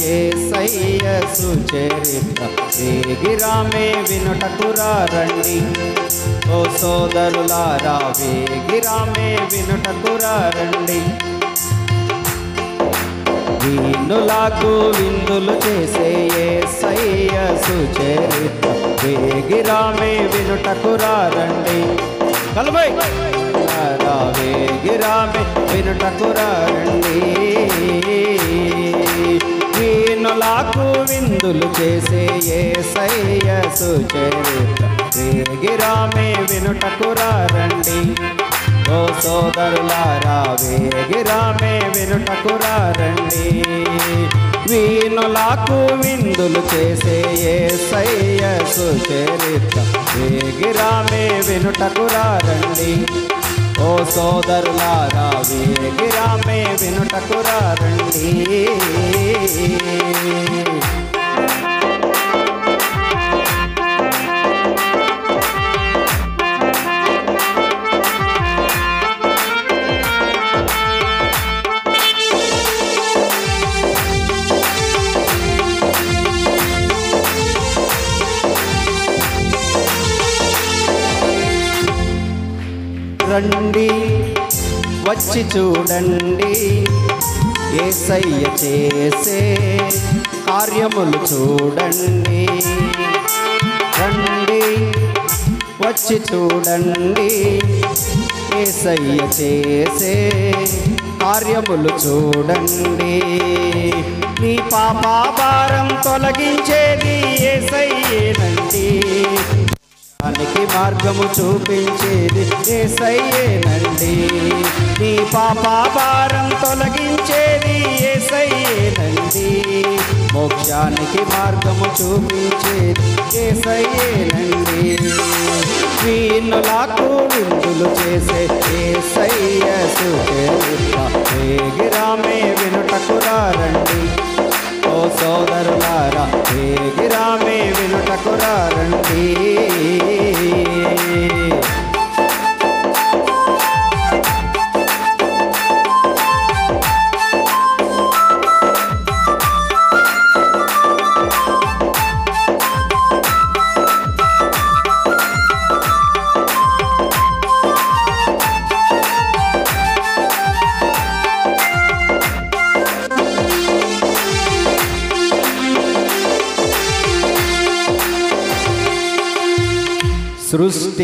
యేసయ్య సుచరిత్ర వేగిరామే వినుటకురారండి. ఓ సోదరులారా వేగిరామే వినుటకురారండి. వీణులకు విందులు చేసే యేసయ్య సుచరిత్ర వేగిరామే వినుటకురారండి. కలబై వేగిరామే వినుటకురారండి. వీణులకు విందులు చేసే యేసయ్య సుచరిత్ర వేగిరామే వినుటకురారండి. ఓ సోదరులారా వేగిరామే వినుటకురారండి. వీణులకు విందులు చేసే యేసయ్య సుచరిత్ర వేగిరామే వినుటకురారండి. ఓ సోదరులారా వేగిరామే వినుటకురారండి. రండి వచ్చి చూడండి యేసయ్య చేసే కార్యములు చూడండి. రండి వచ్చి చూడండి యేసయ్య చేసే కార్యములు చూడండి. నీ పాప భారం తొలగించేది యేసయ్యేనండి. దానికి మార్గము చూపించేది యేసయ్యేనండి. నీ పాప భారం తొలగించేది యేసయ్యేనండి. మోక్షానికి మార్గము చూపించేది యేసయ్యేనండి. వీణులకు విందులు చేసే యేసయ్య సుచరిత్ర వేగిరామే వినుటకురారండి. ఓ సోదరులారా వేగిరామే వినుటకురారండి.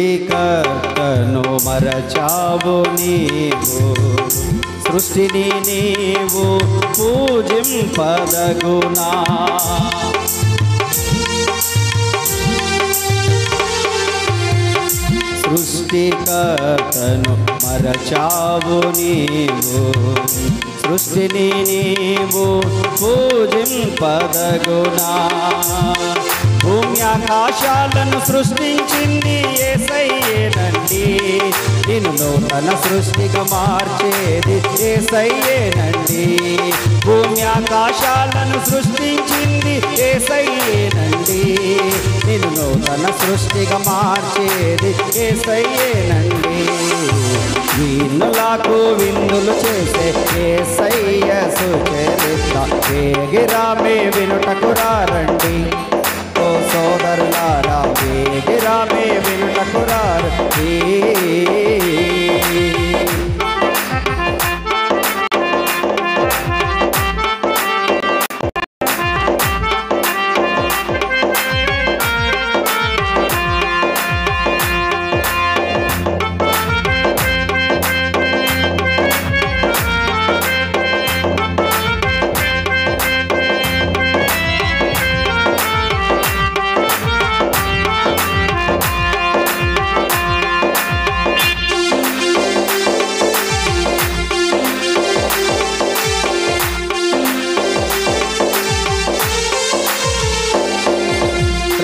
సృష్టికర్తను మరచావు నీవు, సృష్టిని నీవు పూజింపదగునా. సృష్టికర్తను మరచావు నీవు, సృష్టిని నీవు పూజింపదగునా. భూమి ఆకాశాలను సృష్టించింది యేసయ్యేనండి. నిన్ను నూతన సృష్టిగా మార్చేది యేసయ్యేనండి. భూమి ఆకాశాలను సృష్టించింది యేసయ్యేనండి. నిన్ను నూతన సృష్టిగా మార్చేది యేసయ్యేనండి. వీణులకు విందులు చేసే యేసయ్య సుచరిత్ర వేగిరామే వినుటకురారండి. ఓ సోదరులారా వేగిరామే వినుటకురారండి.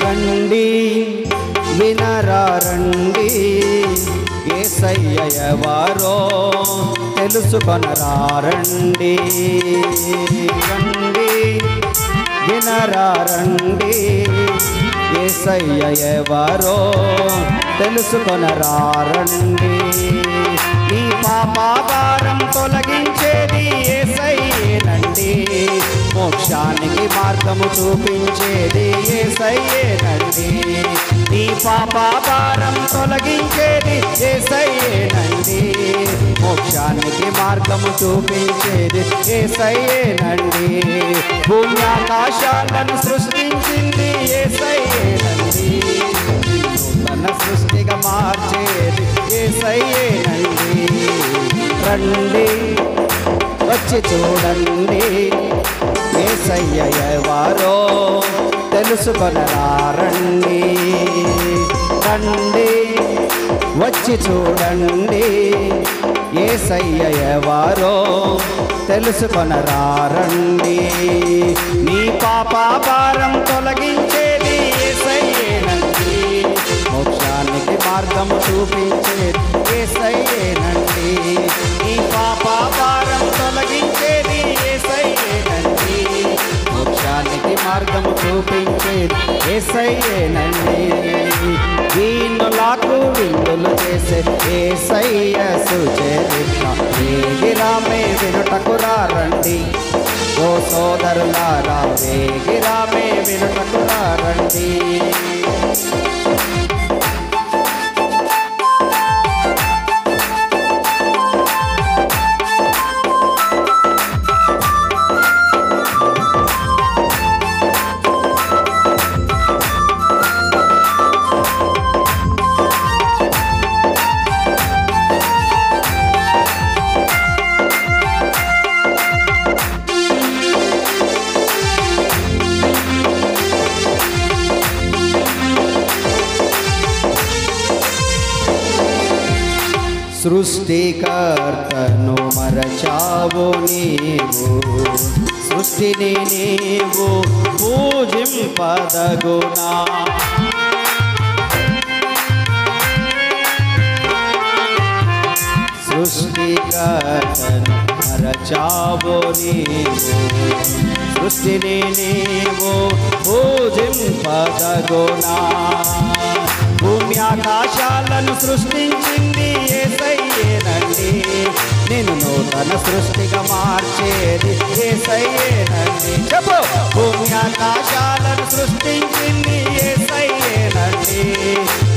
రండి వినరారండి యేసయ్య ఎవరో తెలుసుకొనరారండి. రండి వినరారండి యేసయ్య ఎవరో తెలుసుకొనరారండి. నీ పాప భారం తొలగించేది యేసయ్యేనండి. మోక్షానికి మార్గము చూపించేది యేసయ్యేనండి. నీ పాప భారం తొలగించేది యేసయ్యేనండి. మోక్షానికి మార్గము చూపించేది యేసయ్యేనండి. భూమి ఆకాశాలను సృష్టించింది యేసయ్యేనండి. నూతన సృష్టిగా మార్చేది యేసయ్యేనండి. రండి వచ్చి చూడండి యేసయ్య ఎవరో తెలుసుకొనరా రండి. రండి వచ్చి చూడండి యేసయ్య ఎవరో తెలుసుకొనరా రండి. నీ పాప భారం తొలగించేది యేసయ్యేనండి. మోక్షానికి మార్గము చూపించేది యేసయ్యేనండి. నీ పాప భారం తొలగించేది యేసయ్యేనండి. మోక్షానికి మార్గము చూపించేది యేసయ్యేనండి. దీనులకు విందులు చేసే యేసయ్య సుచరిత్ర వేగిరామే వినుటకు రండి. ఓ సోదరులారా వేగిరామే వినుటకు రండి. సృష్టికర్తను మరచావు నీవు, సృష్టిని నీవు పూజింపదగునా. సృష్టికర్తను మరచావు నీవు, సృష్టిని నీవు పూజింపదగునా. భూమి ఆకాశాలను సృష్టించింది యేసయ్యేనండి. నిన్ను నూతన సృష్టిగా మార్చేది యేసయ్యేనండి. చెప్పు. భూమి ఆకాశాలను సృష్టించింది యేసయ్యేనండి.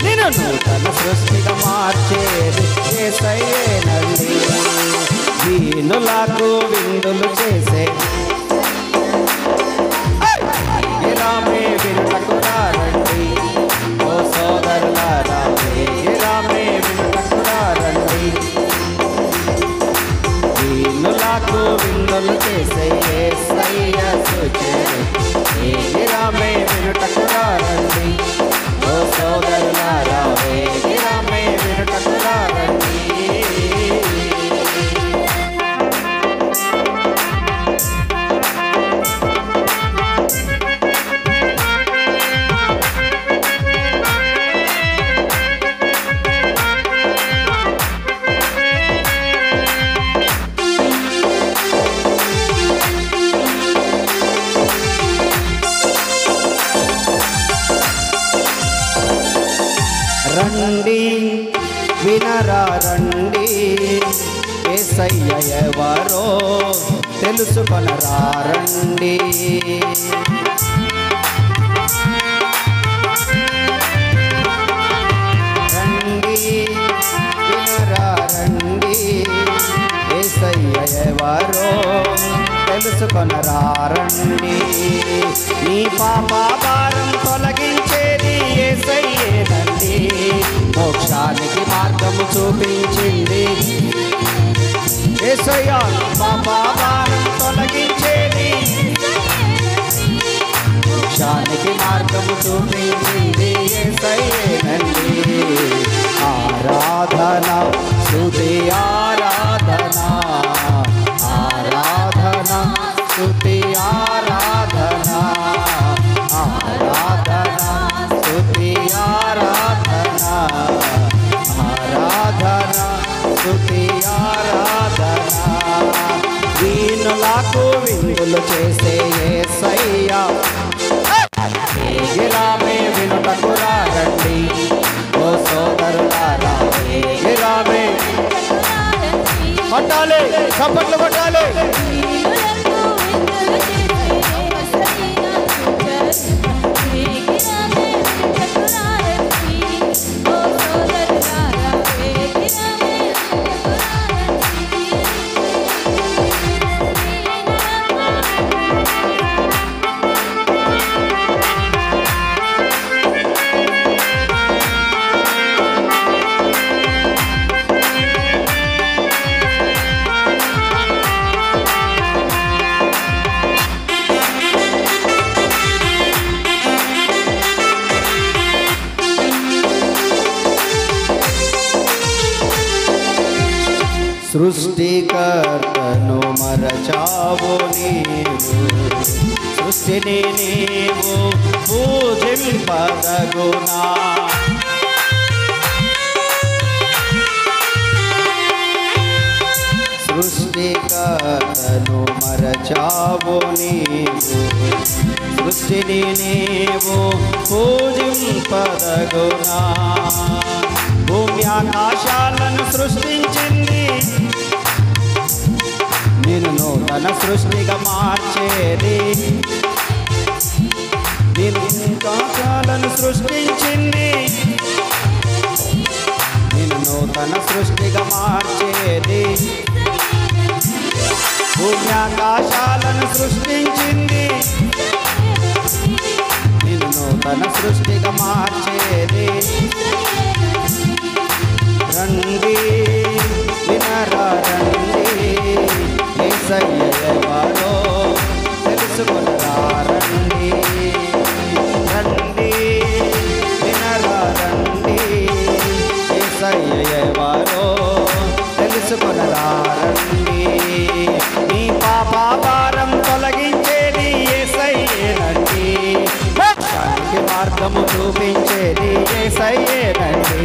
నిన్ను నూతన సృష్టిగా మార్చేది యేసయ్యేనండి. దీనులకు విందులు చేసే రామే వినుటకు రండి. ఓ సోదరులారా వేగిరామే వినుటకు రండి. దీనులకు విందులు చేసే యేసయ్య సుచరిత్ర వేగిరామే వినుటకు రండి. ఓ సోదరులారా వేగిరామే వినుటకు రండి. రండి వినరా రండి యేసయ్య ఎవరో తెలుసుకొనరా రండి. రండి వినరా రండి యేసయ్య ఎవరో తెలుసుకొనరా రండి. నీ పాప భారం తొలగించేది యేసయ్యేనండి. మోక్షానికి మార్గము చూపించింది యేసయ్య. పాప భారం తొలగించేది మోక్షానికి మార్గము చూపించింది యేసయ్యేనండి. ఆరాధన స్తుతి ఆరాధన, ఆరాధన స్తుతి ఆరాధన, ఆరాధన స్తుతి ఆరాధన, ఆరాధన స్తుతి ఆరాధన. దీనులకు విందులు చేసే యేసయ్య వేగిరామే వినుటకు రండి. ఓ సోదరులారా వేగిరామే. కొట్టాలి, చప్పట్లు కొట్టాలి. సృష్టికర్తను మరచావు నీవు, సృష్టిని నీవు పూజింపదగునా. సృష్టికర్తను మరచావు నీవు, సృష్టిని నీవు పూజింపదగునా. భూమి ఆకాశాలను సృష్టించింది, నేను నూతన సృష్టిగా మార్చేది. నేను ఆకాశాలను సృష్టించింది, నేను నూతన సృష్టిగా మార్చేది. భూమి ఆకాశాలను సృష్టించింది, నేను నూతన సృష్టిగా మార్చేది. రండి వినరా రండి, యేసయ్య ఎవరో తెలుసుకొనరా రండి. రండి వినరా రండి, యేసయ్య ఎవరో తెలుసుకొనరా రండి. నీ పాప భారం తొలగించేది యేసయ్యేనండి, మోక్షానికి మార్గము చూపించేది యేసయ్యేనండి.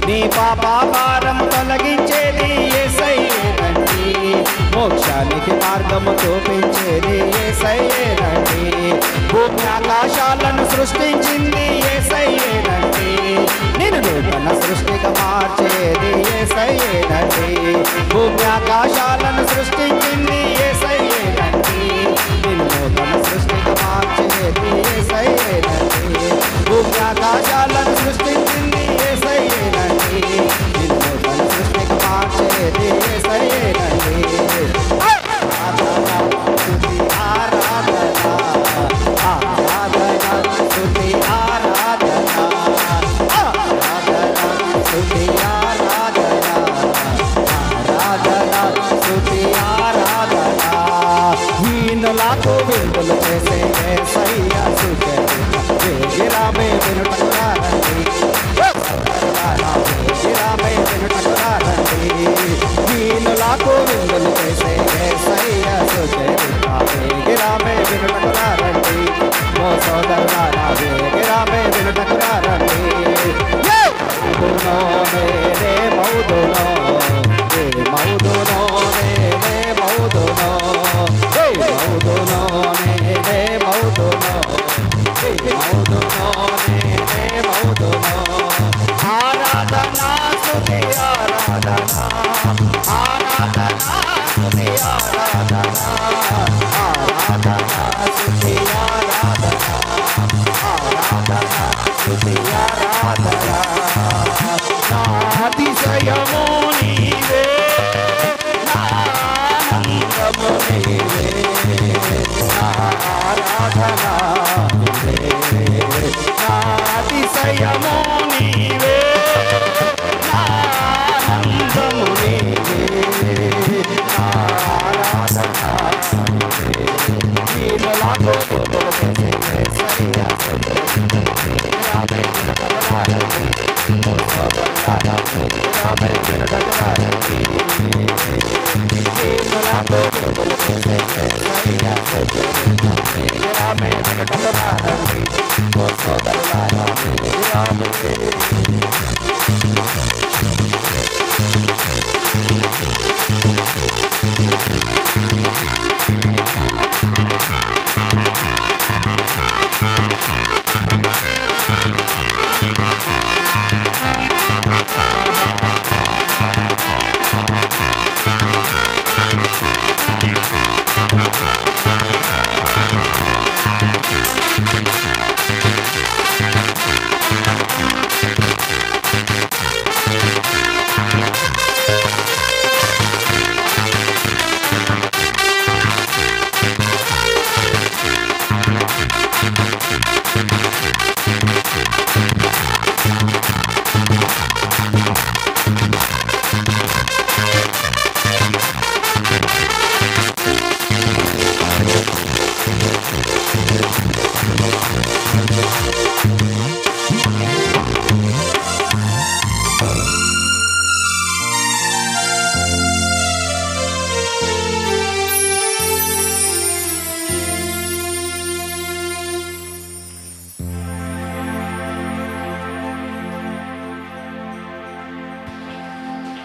నీ పాప భారం తొలగించేది యేసయ్యేనండి, మోక్షానికి మార్గము చూపించేది యేసయ్యేనండి. భూమి ఆకాశాలను సృష్టించింది యేసయ్యేనండి, నేను నూతన సృష్టిగా మార్చేది యేసయ్యేనండి. భూమి ఆకాశాలను సృష్టించింది యేసయ్యేనండి, నేను నూతన సృష్టిగా మార్చేది యేసయ్యేనండి. భూమి ఆకాశాలను సృష్టించింది యేసయ్యేనండి, నేను నూతన సృష్టిగా మార్చేది యేసయ్యేనండి. వీణులకు విందులు చేసే యేసయ్య సుచరిత, వేగిరామే వినుటకు రండి, వేగిరామే వినుటకు రండి. వీణులకు విందులు చేసే యేసయ్య సుచరిత, వేగిరామే వినుటకు రండి. ఓ సోదరులారా వేగిరామే వినుటకు రండి. మౌదునో నేనే మౌదునో, ఏ మౌదునో నేనే మౌదునో, ఏ మౌదునో నేనే మౌదునో, ఏ మౌదునో నేనే మౌదునో. ఆరాధనా స్తుతి ఆరాధనా, ఆరాధనా స్తుతి ఆరాధనా, ఆరాధనా స్తుతి ఆరాధనా, ఆరాధనా స్తుతి ఆరాధనా. అతిశయము నీవే, ఆనందము నీవే, ఆరాధనా నీవే. అతిశయము నీవే, ఆనందము నీవే, ఆరాధనా నీవే. నీలకు సరియా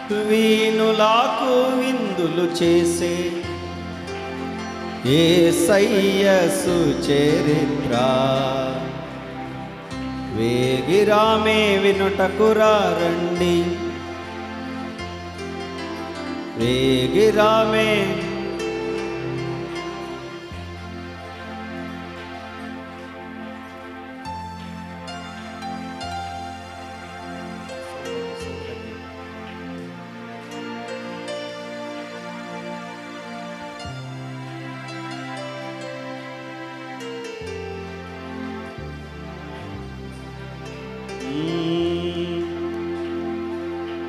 వీనులకు విందులు చేసే యేసయ్య సుచరిత్ర వేగిరామే వినుటకు రండి వేగిరామే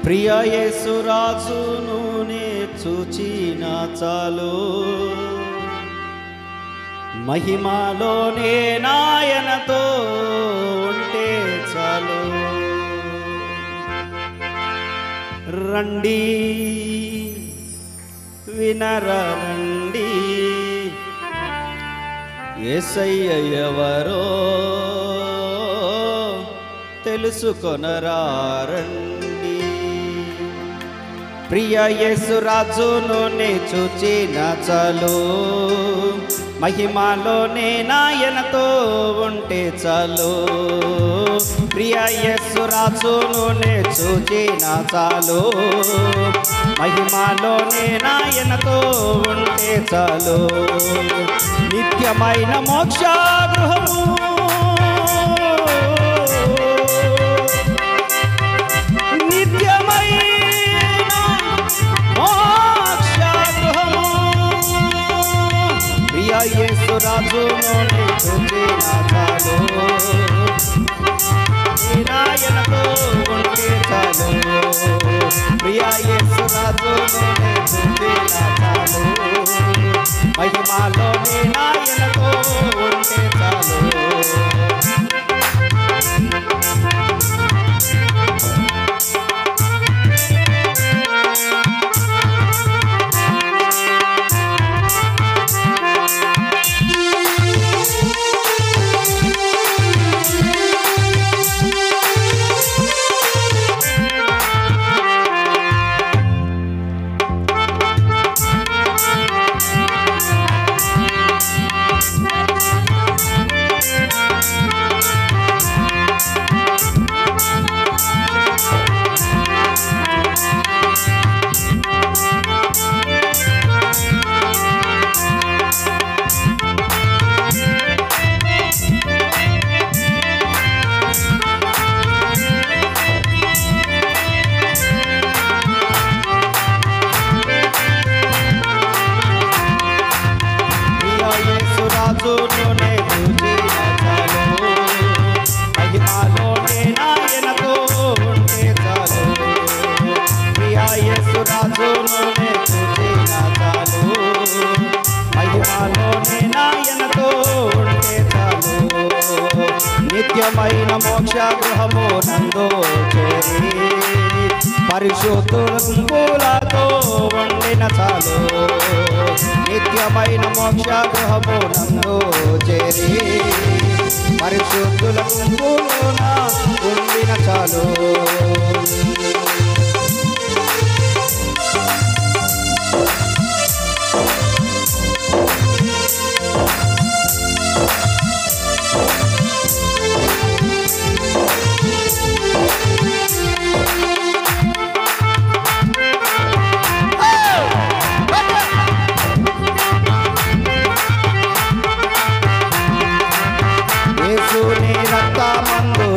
ప్రియ యేసు రాజును నే చూచిన చాలు మహిమలోనే నాయనతో ఉంటే చాలు రండి వినరండి యేసయ్య ఎవరో తెలుసుకొనరండి ప్రియ యేసు రాజును నే చూచిన చాలు మహిమలోనే నాయనతో ఉంటే చాలు ప్రియ యేసు రాజును నే చూచిన చాలు మహిమలోనే నాయనతో ఉంటే చాలు నిత్యమైన మోక్ష గృహము యేసు రాజును నే చూచిన చాలు నాయనతో ఉంటే చాలు ప్రియ యేసు రాజును నే చూచిన చాలు మహిమలోనే నాయనతో ఉంటే చాలు నిత్యమైన మోక్ష గృహము నందు చేరి పరిశుద్ధులతో వండిన చాలు నిత్యమైన మోక్ష గృహము నందు చేరి పరిశుద్ధుల గుంపులోన వండిన చాలు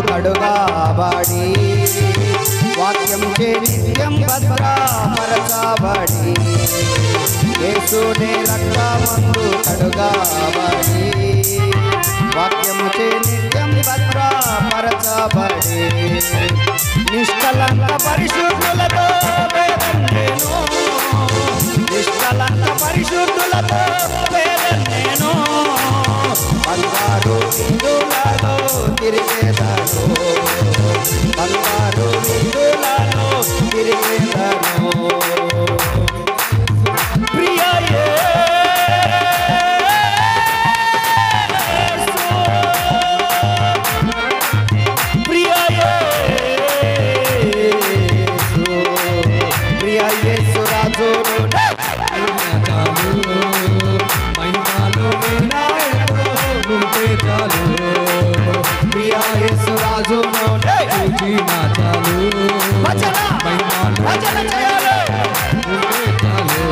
కడుగాబడి వాక్యం చే నిత్యం భద్రపరచబడి యేసునే రక్తమందు కడుగాబడి వాక్యం చే నిత్యం భద్రపరచబడి నిష్కలంక పరిశుద్ధులతో వేదన్నేను నిష్కలంక పరిశుద్ధులతో వేదన్నేను బంగారు విందులలో తిరిగేదాను బంగారు విందులలో తిరిగేదాను ప్రియ యేసు ప్రియ యేసు చాలు ప్రియా యేసు రాజును చూచిన చాలు మహిమలు చాలు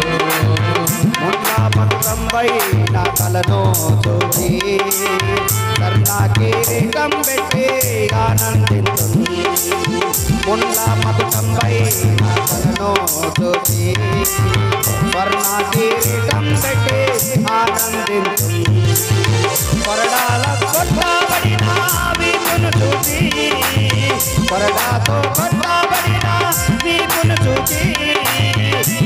మున్నాపై నా తలను చూచి కర్ణా కిరీటం పెట్టి ఆనందించును మున్నా మధుకంపై నా తలను చూచి స్వర్ణ కిరీటం పెట్టి ఆనందించును కొరడాల కొట్టబడిన వీపును చూచి కొరడాతో కొట్టబడిన వీపును చూచి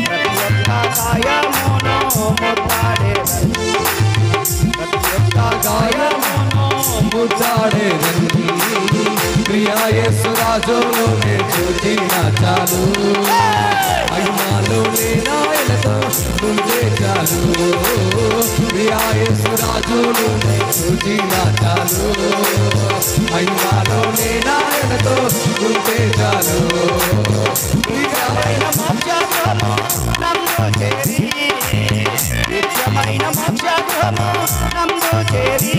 ప్రతి ఒక్క గాయమును ముద్దాడేదను ప్రతి ఒక్క గాయమును ముద్దాడేదను ప్రియా యేసు రాజును చూచిన చాలు మహిమలు నాయనతో ఉంటే చాలు ప్రియా యేసు రాజును చూచిన చాలు మహిమలు నాయనతో ఉంటే చాలు నిత్యమైన మోక్షము నన్ను చేరి నిత్యమైన మోక్షము నన్ను చేరి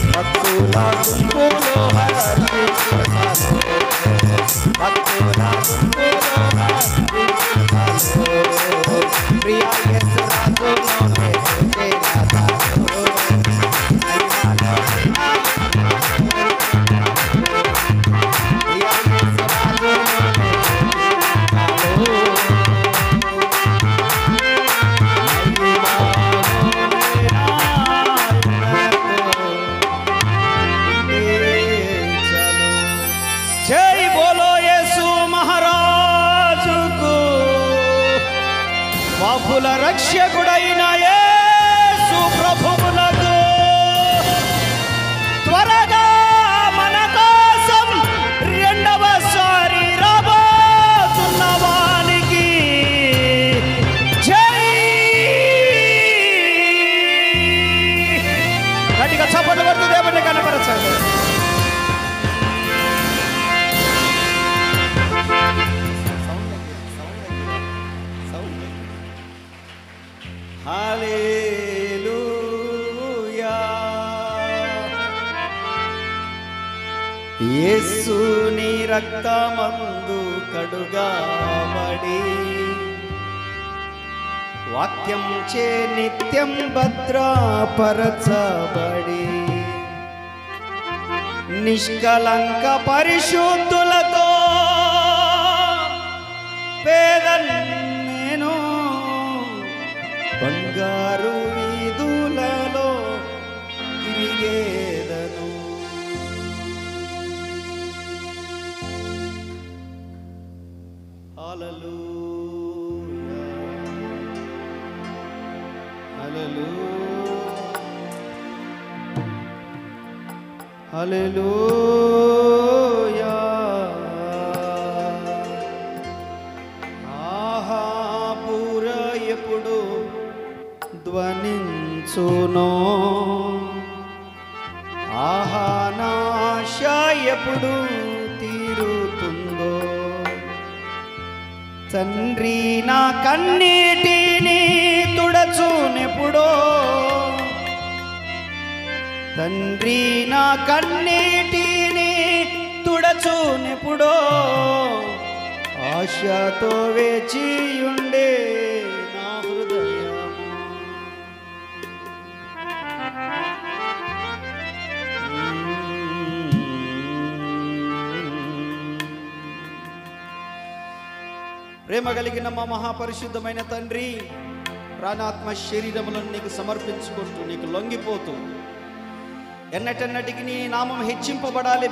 భక్తుల గుంపులో హర్షించుతాను భక్తుల గుంపులో హర్షించుతాను ప్రియా యేసు రాజును जय बोलो येसु महाराजुकु पापुल रक्षकुडैन येसु ప్రభువులకు త్వరగా మన కోసం రెండవసారి రాబోతున్న వానికి జై గట్టిగా చప్పట్లు కొడుతూ దేవుని కనపరచండి హల్లెలూయా యేసుని రక్తమందు కడుగాబడి వాక్యం చే నిత్యం భద్రపరచబడి నిష్కలంక పరిశుద్ధులతో పేదన్నేను బంగారు వీధులలో తిరిగేదను హల్లెలూయా హల్లెలూయా హల్లెలూయా ఆహా పూర ఎప్పుడు ధ్వనించునో ఆహా నాశ ఎప్పుడు తీరుతుందో తండ్రి నా కన్నీటిని తుడచునెప్పుడో తండ్రి నా కన్నీటిని తుడచునెప్పుడో ఆశతో వేచియుండే నా హృదయము ప్రేమ కలిగిన మా మహాపరిశుద్ధమైన తండ్రి ప్రాణాత్మ శరీరములను నీకు సమర్పించుకుంటూ నీకు లొంగిపోతూ ఎన్నటెన్నటికి నీ నామం హెచ్చింపబడాలి